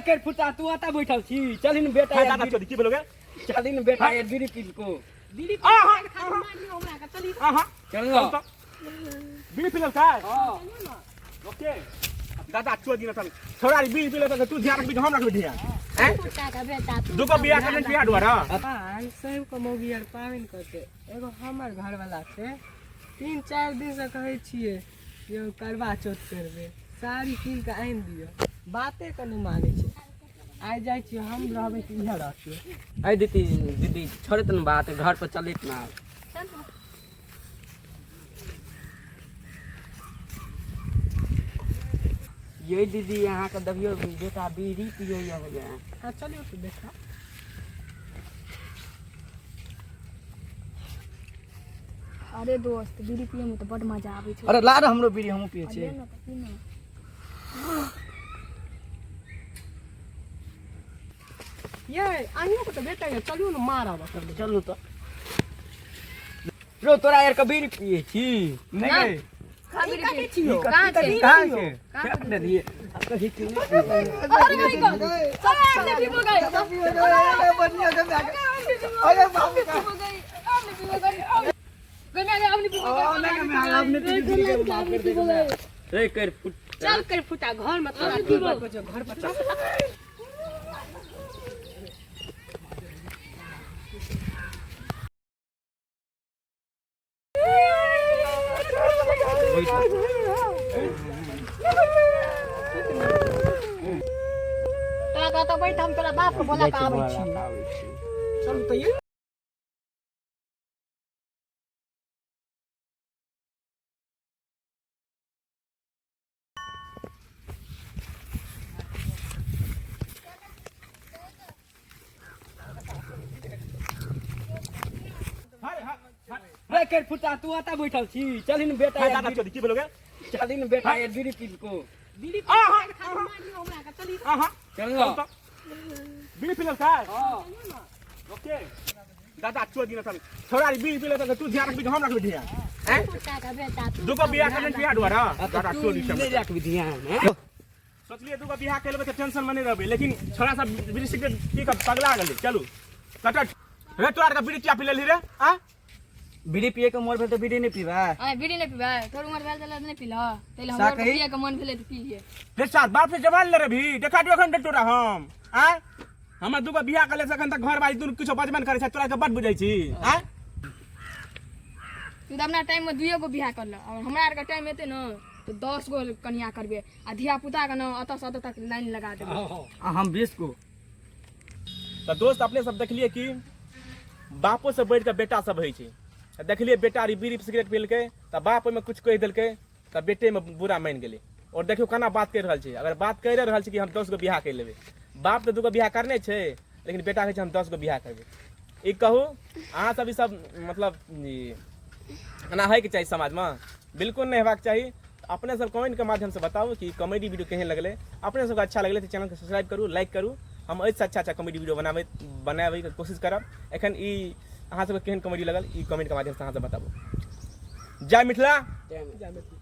कर फुटा तू आता बैठल छी चल इन बेटा हां दादा चोदी की बोलोगे चल इन बेटा ये बीड़ी पी को बीड़ी मार लियो हमरा का चली चलो बीड़ी पी का हां ओके दादा चोदी ना छोरा बीड़ी पी ले तू ध्यान रख हम रख ध्यान हैं फुटा का बेटा दुगो बियाह करन बियाह दुआरा पान सब को मौगी आर पावन करते एगो हमर घर वाला से 3-4 दिन से कहै छियै यो करवा चौथ करबे साड़ी कीन के आइन दियो बाते के नहीं माने छै आइ जाइ छी हम रहबे कि इधर रहतियो आई दीदी छोड़े तन बात घर पर चले ना ये दीदी यहाँ का दबियो बेटा बीड़ी पियो या हो गया हां चलियो तो देखा अरे दोस्त बीड़ी पिए में तो बड़ मजा आवे छै अरे ला रे हमरो बीड़ी हमहु पिए छी ये आनियो को तो बेटा ये चलियो न मारब कर चलू तो रो तोरा यार का बीड़ी पिए छी नहीं कहां कहां से फेंक दे दिए कहीं की अरे भाई को सब आपने भी हो गए बढ़िया से अरे बाप रे आपने भी हो गए गने आपने भी हो गए आपने तो माफ कर दे रे कर फुट चल कर फुटा घर में तोरा घर पर चल तो बैठ हम तोरा बाप को बोला का आबै छी चल तो ये रे कर फुटा तू आता बैठल छी चल इन बेटा दादा चोदी की बोलोगे चल इन बेटा ये बीड़ी पी को बीड़ी मार लियो हमरा का चली चलो बीड़ी पी का हां ओके दादा चोदी ना छोरा बीड़ी पी ले तू ध्यान रख हम रख ध्यान हैं फुटा का बेटा दुगो बियाह करन बियाह दुआरा दादा चोदी ले जाके ध्यान है सोचलिए दुगो बियाह कर लेबे त टेंशन में नहीं रहबे लेकिन छोरा सब बीड़ी सिगरेट पी के पगला गेले चलू कटट रे तोरा का बीड़ी चिया पी लेली रे हां बीड़ी पिए के मोर भेल तो बीड़ी नहीं पीबा आ बीड़ी नहीं पीबा तोर उमर भेल त नहीं पीला पहले हम पिए के मन भेले त पी लिए रे साथ बाप से जवान ले रे भी देखा दियो एखन तोरा हम हैं हम दुगो बियाह कर ले सखन त घर बारी दुनु किछो बजमन करे छै तोरा के बड बुझै छी हैं तू तो अपना टाइम में दुइयो गो बियाह कर ल और हमरा आर का टाइम एते न तो 10 गो कन्या करबे आ धिया पुता के न अत से अत तक लाइन लगा देबे हम 20 को तो दोस्त अपने सब देखलिए कि बापो से बैठ के बेटा सब है देखलिए बेटा बीड़ी सिगरेट पीलके तो बाप में कुछ कह दिलके तो बेटे में बुरा मान गए और देखियो केना बात कर रहा अगर बात कर रहा कि हम 10 गो बियाह कर लेबे बाप तो 2 गो बियाह करने छे लेकिन बेटा कहे हम 10 गो बियाह करबे ई कहू अहाँ सब ई सब मतलब एना है कि चाहिए समाज में बिल्कुल नहीं हेबाक चाहिए अपने सब कमेंट के माध्यम से बताओ कि कॉमेडी वीडियो केहन लगले अपने सबके अच्छा लगले तो चैनल के सब्सक्राइब करू लाइक करू हम ऐसे अच्छा कॉमेडी वीडियो बनावे के कोशिश करब एखन ई अहाँ सबके केहन कॉमेडी लगल ई कमेंट के माध्यम से अहाँ सब बताबू जय मिथिला जय